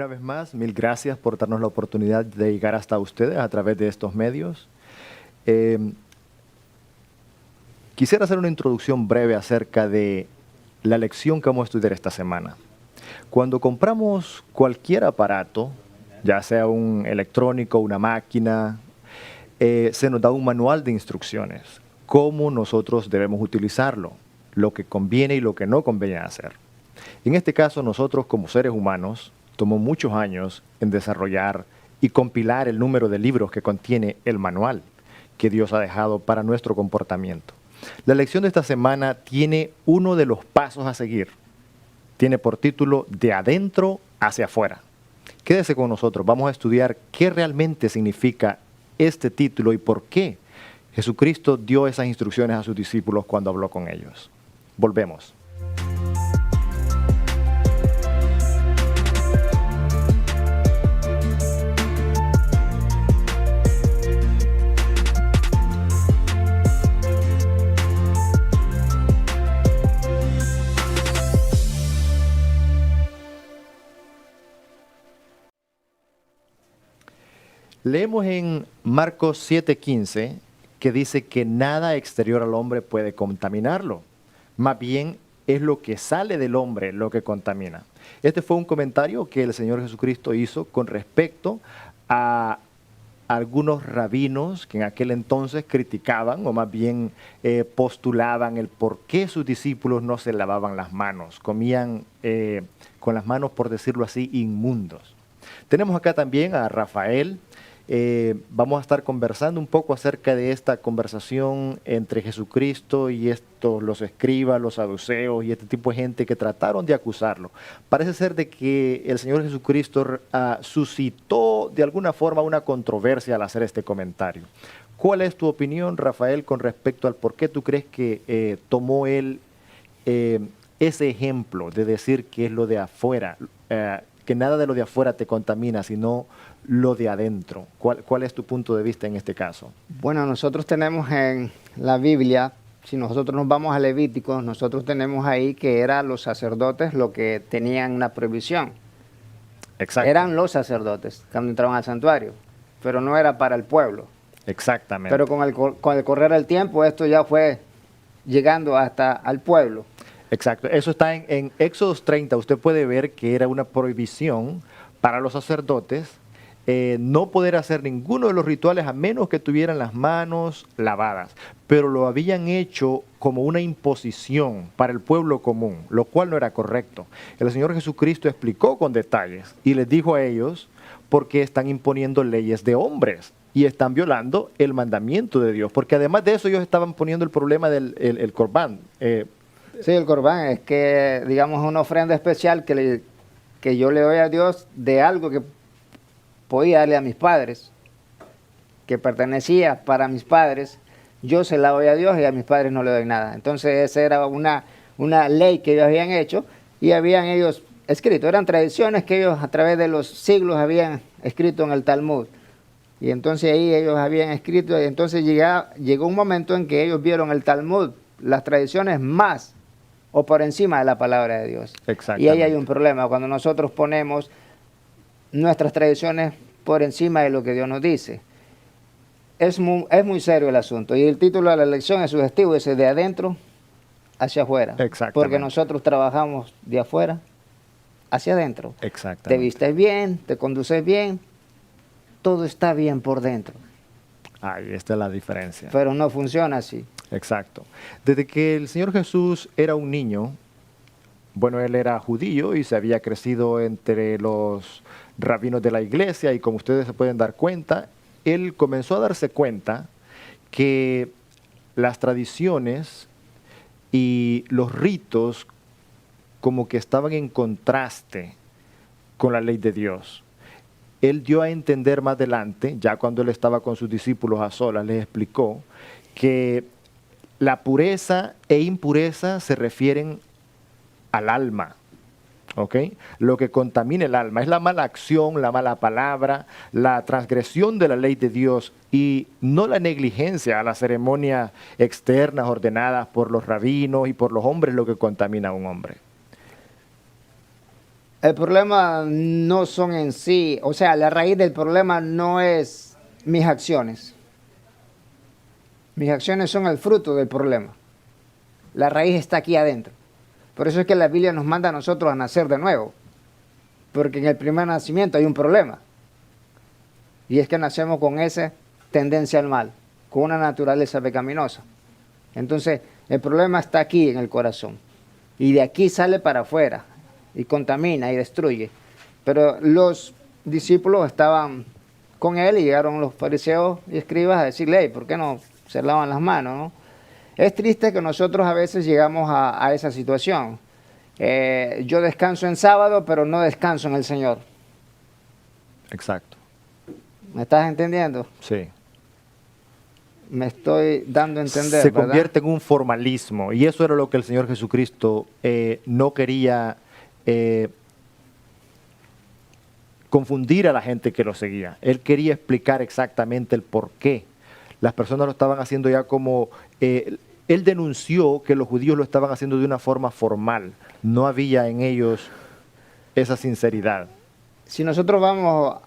Una vez más, mil gracias por darnos la oportunidad de llegar hasta ustedes a través de estos medios. Quisiera hacer una introducción breve acerca de la lección que vamos a estudiar esta semana. Cuando compramos cualquier aparato, ya sea un electrónico, una máquina, se nos da un manual de instrucciones, cómo nosotros debemos utilizarlo, lo que conviene y lo que no conviene hacer. En este caso, nosotros como seres humanos, tomó muchos años en desarrollar y compilar el número de libros que contiene el manual que Dios ha dejado para nuestro comportamiento. La lección de esta semana tiene uno de los pasos a seguir. Tiene por título De adentro hacia afuera. Quédese con nosotros, vamos a estudiar qué realmente significa este título y por qué Jesucristo dio esas instrucciones a sus discípulos cuando habló con ellos. Volvemos. Leemos en Marcos 7:15 que dice que nada exterior al hombre puede contaminarlo. Más bien es lo que sale del hombre lo que contamina. Este fue un comentario que el Señor Jesucristo hizo con respecto a algunos rabinos que en aquel entonces criticaban o más bien postulaban el por qué sus discípulos no se lavaban las manos, comían con las manos, por decirlo así, inmundos. Tenemos acá también a Rafael. Vamos a estar conversando un poco acerca de esta conversación entre Jesucristo y los escribas, los saduceos y este tipo de gente que trataron de acusarlo. Parece ser de que el Señor Jesucristo suscitó de alguna forma una controversia al hacer este comentario. ¿Cuál es tu opinión, Rafael, con respecto al por qué tú crees que tomó él ese ejemplo de decir que es lo de afuera, que nada de lo de afuera te contamina, sino lo de adentro? ¿Cuál es tu punto de vista en este caso? Bueno, nosotros tenemos en la Biblia, si nosotros nos vamos a Levíticos, nosotros tenemos ahí que eran los sacerdotes los que tenían una prohibición. Exacto. Eran los sacerdotes cuando entraban al santuario, pero no era para el pueblo. Exactamente. Pero con el correr del tiempo esto ya fue llegando hasta al pueblo. Exacto. Eso está en Éxodo 30. Usted puede ver que era una prohibición para los sacerdotes no poder hacer ninguno de los rituales a menos que tuvieran las manos lavadas. Pero lo habían hecho como una imposición para el pueblo común, lo cual no era correcto. El Señor Jesucristo explicó con detalles y les dijo a ellos por qué están imponiendo leyes de hombres y están violando el mandamiento de Dios. Porque además de eso ellos estaban poniendo el problema del el corbán. Sí, el corbán es que, digamos, una ofrenda especial que yo le doy a Dios de algo que podía darle a mis padres, que pertenecía para mis padres. Yo se la doy a Dios y a mis padres no le doy nada. Entonces esa era una ley que ellos habían hecho y habían ellos escrito. Eran tradiciones que ellos a través de los siglos habían escrito en el Talmud. Y entonces ahí ellos habían escrito, y entonces llegó un momento en que ellos vieron el Talmud, las tradiciones más o por encima de la palabra de Dios. Y ahí hay un problema, cuando nosotros ponemos nuestras tradiciones por encima de lo que Dios nos dice. Es muy serio el asunto. Y el título de la lección es sugestivo, dice de adentro hacia afuera. Porque nosotros trabajamos de afuera hacia adentro. Te vistes bien, te conduces bien, todo está bien por dentro. Ahí está la diferencia. Pero no funciona así. Exacto. Desde que el Señor Jesús era un niño, bueno, él era judío y se había crecido entre los rabinos de la iglesia y como ustedes se pueden dar cuenta, él comenzó a darse cuenta que las tradiciones y los ritos como que estaban en contraste con la ley de Dios. Él dio a entender más adelante, ya cuando él estaba con sus discípulos a solas, les explicó que la pureza e impureza se refieren al alma, ¿ok? Lo que contamina el alma es la mala acción, la mala palabra, la transgresión de la ley de Dios y no la negligencia a las ceremonias externas ordenadas por los rabinos y por los hombres lo que contamina a un hombre. El problema no son en sí, o sea, la raíz del problema no es mis acciones. Mis acciones son el fruto del problema. La raíz está aquí adentro. Por eso es que la Biblia nos manda a nosotros a nacer de nuevo. Porque en el primer nacimiento hay un problema. Y es que nacemos con esa tendencia al mal, con una naturaleza pecaminosa. Entonces, el problema está aquí en el corazón. Y de aquí sale para afuera. Y contamina y destruye. Pero los discípulos estaban con él y llegaron los fariseos y escribas a decirle, hey, ¿por qué no se lavan las manos, no? Es triste que nosotros a veces llegamos a esa situación. Yo descanso en sábado, pero no descanso en el Señor. Exacto. ¿Me estás entendiendo? Sí. Me estoy dando a entender, Se ¿verdad? convierte en un formalismo. Y eso era lo que el Señor Jesucristo no quería confundir a la gente que lo seguía. Él quería explicar exactamente el por qué. Las personas lo estaban haciendo ya como... él denunció que los judíos lo estaban haciendo de una forma formal. No había en ellos esa sinceridad. Si nosotros vamos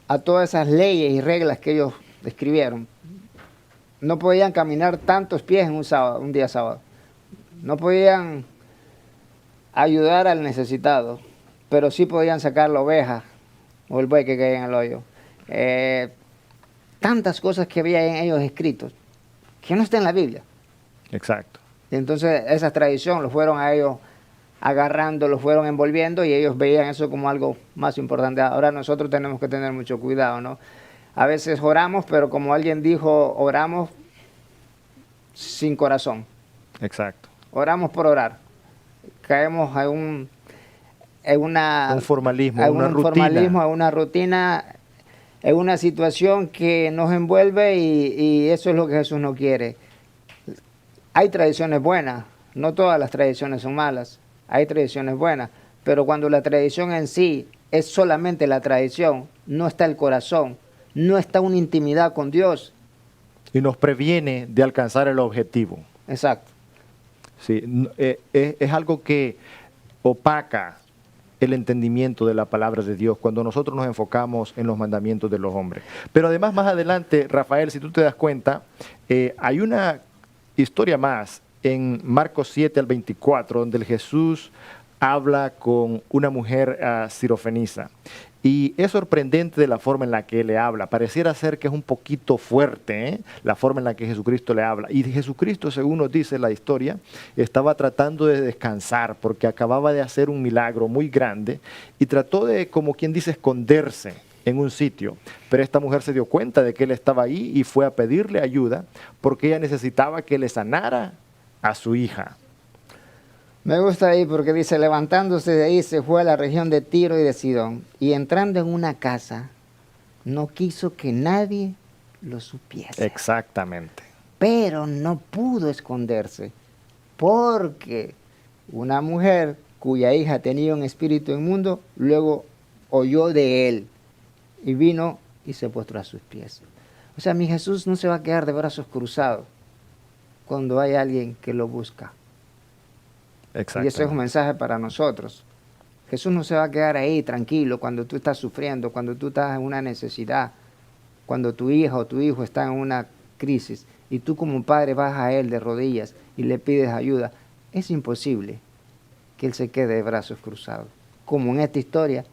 a todas esas leyes y reglas que ellos escribieron, no podían caminar tantos pies en un día sábado. No podían ayudar al necesitado, pero sí podían sacar la oveja o el buey que caía en el hoyo. Tantas cosas que había en ellos escritos, que no está en la Biblia. Exacto. Y entonces esa tradición los fueron a ellos agarrando, los fueron envolviendo y ellos veían eso como algo más importante. Ahora nosotros tenemos que tener mucho cuidado, ¿no? A veces oramos, pero como alguien dijo, oramos sin corazón. Exacto. Oramos por orar. Caemos un formalismo, a una un rutina. formalismo, a una rutina, en una situación que nos envuelve y eso es lo que Jesús no quiere. Hay tradiciones buenas, no todas las tradiciones son malas, hay tradiciones buenas, pero cuando la tradición en sí es solamente la tradición, no está el corazón, no está una intimidad con Dios. Y nos previene de alcanzar el objetivo. Exacto. Sí, es algo que opaca el entendimiento de la palabra de Dios cuando nosotros nos enfocamos en los mandamientos de los hombres. Pero además más adelante, Rafael, si tú te das cuenta, hay una historia más en Marcos 7 al 24, donde el Jesús habla con una mujer sirofenisa. Y es sorprendente de la forma en la que él le habla. Pareciera ser que es un poquito fuerte, la forma en la que Jesucristo le habla. Y Jesucristo, según nos dice la historia, estaba tratando de descansar porque acababa de hacer un milagro muy grande y trató de, como quien dice, esconderse en un sitio. Pero esta mujer se dio cuenta de que él estaba ahí y fue a pedirle ayuda porque ella necesitaba que le sanara a su hija. Me gusta ahí porque dice, levantándose de ahí se fue a la región de Tiro y de Sidón y entrando en una casa no quiso que nadie lo supiese. Exactamente. Pero no pudo esconderse porque una mujer cuya hija tenía un espíritu inmundo luego oyó de él y vino y se postró a sus pies. O sea, mi Jesús no se va a quedar de brazos cruzados cuando hay alguien que lo busca. Y ese es un mensaje para nosotros. Jesús no se va a quedar ahí tranquilo cuando tú estás sufriendo, cuando tú estás en una necesidad, cuando tu hija o tu hijo está en una crisis y tú como padre vas a él de rodillas y le pides ayuda. Es imposible que él se quede de brazos cruzados. Como en esta historia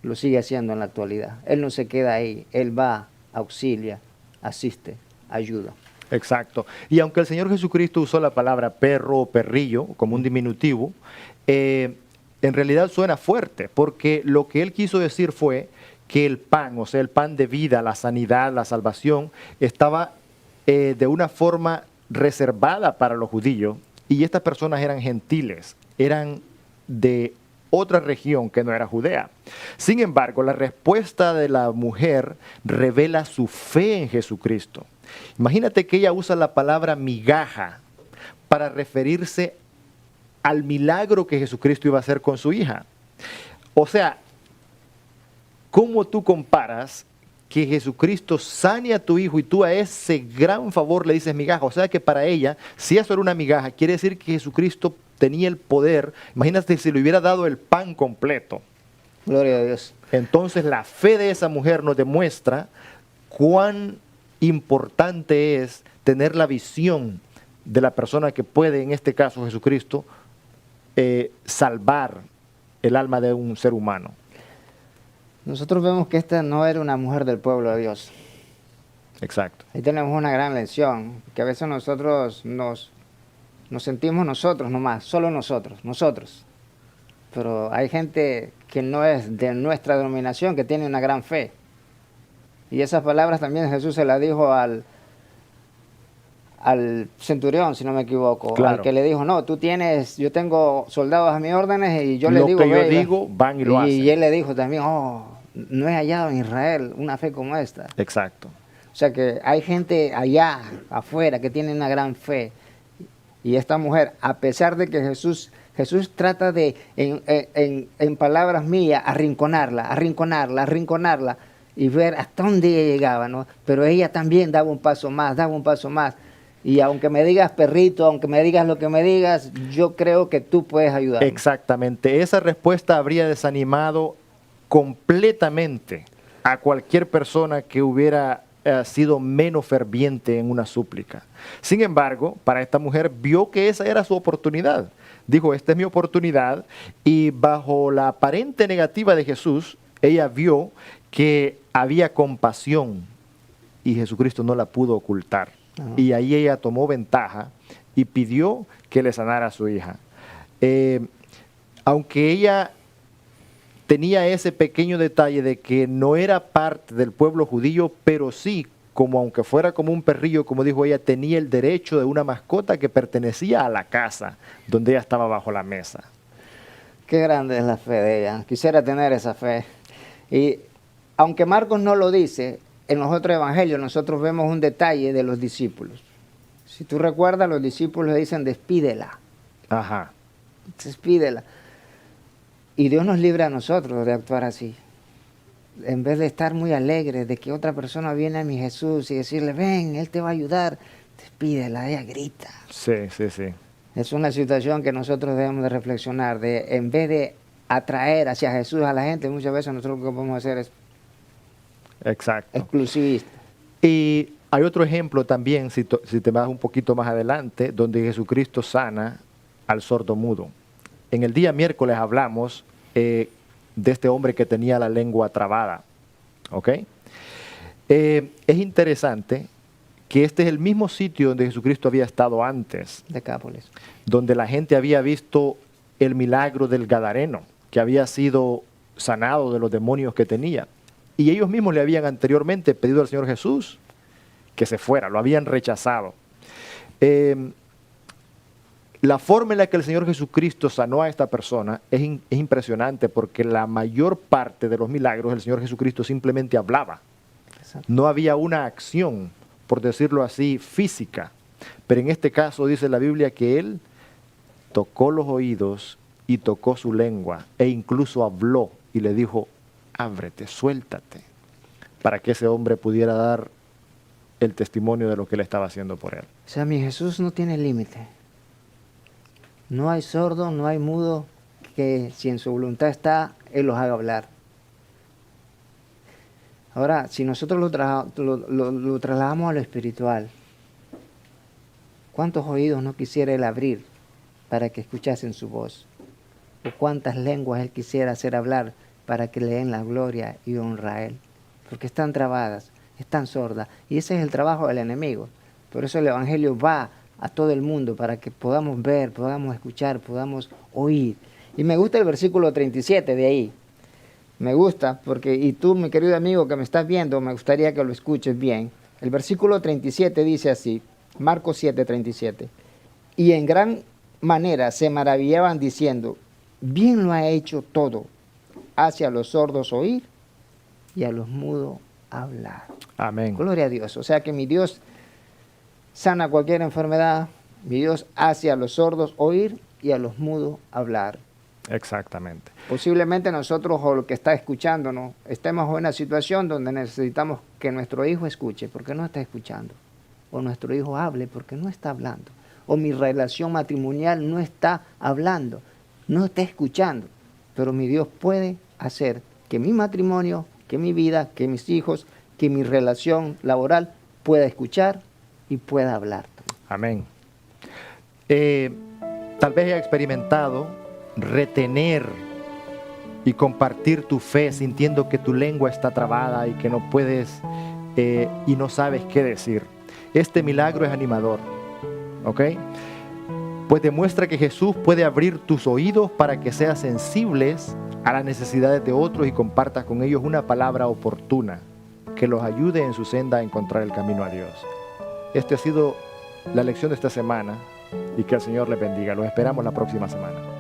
lo sigue haciendo en la actualidad. Él no se queda ahí, él va, auxilia, asiste, ayuda. Exacto. Y aunque el Señor Jesucristo usó la palabra perro o perrillo como un diminutivo, en realidad suena fuerte, porque lo que él quiso decir fue que el pan, o sea, el pan de vida, la sanidad, la salvación, estaba de una forma reservada para los judíos, y estas personas eran gentiles, eran de otra región que no era Judea. Sin embargo, la respuesta de la mujer revela su fe en Jesucristo. Imagínate que ella usa la palabra migaja para referirse al milagro que Jesucristo iba a hacer con su hija. O sea, ¿cómo tú comparas que Jesucristo sane a tu hijo y tú a ese gran favor le dices migaja? O sea que para ella, si eso era una migaja, quiere decir que Jesucristo tenía el poder. Imagínate si le hubiera dado el pan completo. Gloria a Dios. Entonces la fe de esa mujer nos demuestra cuán importante es tener la visión de la persona que puede, en este caso Jesucristo, salvar el alma de un ser humano. Nosotros vemos que esta no era una mujer del pueblo de Dios. Exacto. Ahí tenemos una gran lección, que a veces nosotros nos sentimos nosotros nomás, solo nosotros. Pero hay gente que no es de nuestra denominación, que tiene una gran fe. Y esas palabras también Jesús se las dijo al centurión, si no me equivoco, Claro. al que le dijo, no, yo tengo soldados a mis órdenes y yo le Lo digo, que yo ve, digo, van y lo hacen. Y él le dijo también, no he hallado en Israel una fe como esta. Exacto. O sea que hay gente allá afuera que tiene una gran fe. Y esta mujer, a pesar de que Jesús trata de, en palabras mías, arrinconarla y ver hasta dónde ella llegaba, ¿no? Pero ella también daba un paso más. Y aunque me digas perrito, aunque me digas lo que me digas, yo creo que tú puedes ayudarme. Exactamente. Esa respuesta habría desanimado completamente a cualquier persona que hubiera sido menos ferviente en una súplica. Sin embargo, para esta mujer vio que esa era su oportunidad. Dijo, esta es mi oportunidad, y bajo la aparente negativa de Jesús, ella vio que había compasión y Jesucristo no la pudo ocultar. Y ahí ella tomó ventaja y pidió que le sanara a su hija. Aunque ella tenía ese pequeño detalle de que no era parte del pueblo judío, pero sí, como aunque fuera como un perrillo, como dijo ella, tenía el derecho de una mascota que pertenecía a la casa donde ella estaba bajo la mesa. Qué grande es la fe de ella. Quisiera tener esa fe. Y aunque Marcos no lo dice, en los otros evangelios nosotros vemos un detalle de los discípulos. Si tú recuerdas, los discípulos le dicen, despídela. Ajá. Despídela. Y Dios nos libre a nosotros de actuar así. En vez de estar muy alegres de que otra persona viene a mi Jesús y decirle, ven, Él te va a ayudar, despídela, ella grita. Sí. Es una situación que nosotros debemos de reflexionar, de en vez de atraer hacia Jesús a la gente, muchas veces nosotros lo que podemos hacer es Exacto. exclusivista. Y hay otro ejemplo también, si te vas un poquito más adelante, donde Jesucristo sana al sordo mudo. En el día miércoles hablamos de este hombre que tenía la lengua trabada. ¿Ok? Es interesante que este es el mismo sitio donde Jesucristo había estado antes. Decápolis. Donde la gente había visto el milagro del Gadareno, que había sido sanado de los demonios que tenía. Y ellos mismos le habían anteriormente pedido al Señor Jesús que se fuera, lo habían rechazado. La forma en la que el Señor Jesucristo sanó a esta persona es impresionante, porque la mayor parte de los milagros el Señor Jesucristo simplemente hablaba. Exacto. No había una acción, por decirlo así, física. Pero en este caso dice la Biblia que Él tocó los oídos y tocó su lengua, e incluso habló y le dijo, ábrete, suéltate, para que ese hombre pudiera dar el testimonio de lo que Él estaba haciendo por él. O sea, mi Jesús no tiene límite. No hay sordo, no hay mudo que si en su voluntad está, Él los haga hablar. Ahora, si nosotros lo trasladamos a lo espiritual, ¿cuántos oídos no quisiera Él abrir para que escuchasen su voz? ¿O cuántas lenguas Él quisiera hacer hablar para que le den la gloria y honra a Él? Porque están trabadas, están sordas. Y ese es el trabajo del enemigo. Por eso el Evangelio va a todo el mundo, para que podamos ver, podamos escuchar, podamos oír. Y me gusta el versículo 37 de ahí. Me gusta, porque, y tú, mi querido amigo que me estás viendo, me gustaría que lo escuches bien. El versículo 37 dice así, Marcos 7:37. Y en gran manera se maravillaban diciendo, bien lo ha hecho todo, hacia los sordos oír y a los mudos hablar. Amén. Gloria a Dios. O sea que mi Dios sana cualquier enfermedad, mi Dios hace a los sordos oír y a los mudos hablar. Exactamente. Posiblemente nosotros o lo que está escuchándonos estemos en una situación donde necesitamos que nuestro hijo escuche porque no está escuchando, o nuestro hijo hable porque no está hablando, o mi relación matrimonial no está hablando, no está escuchando, pero mi Dios puede hacer que mi matrimonio, que mi vida, que mis hijos, que mi relación laboral pueda escuchar y pueda hablar. Amén. Tal vez haya experimentado retener y compartir tu fe sintiendo que tu lengua está trabada y que no puedes y no sabes qué decir. Este milagro es animador, ¿ok? Pues demuestra que Jesús puede abrir tus oídos para que seas sensibles a las necesidades de otros y compartas con ellos una palabra oportuna que los ayude en su senda a encontrar el camino a Dios. Esta ha sido la lección de esta semana y que el Señor les bendiga. Los esperamos la próxima semana.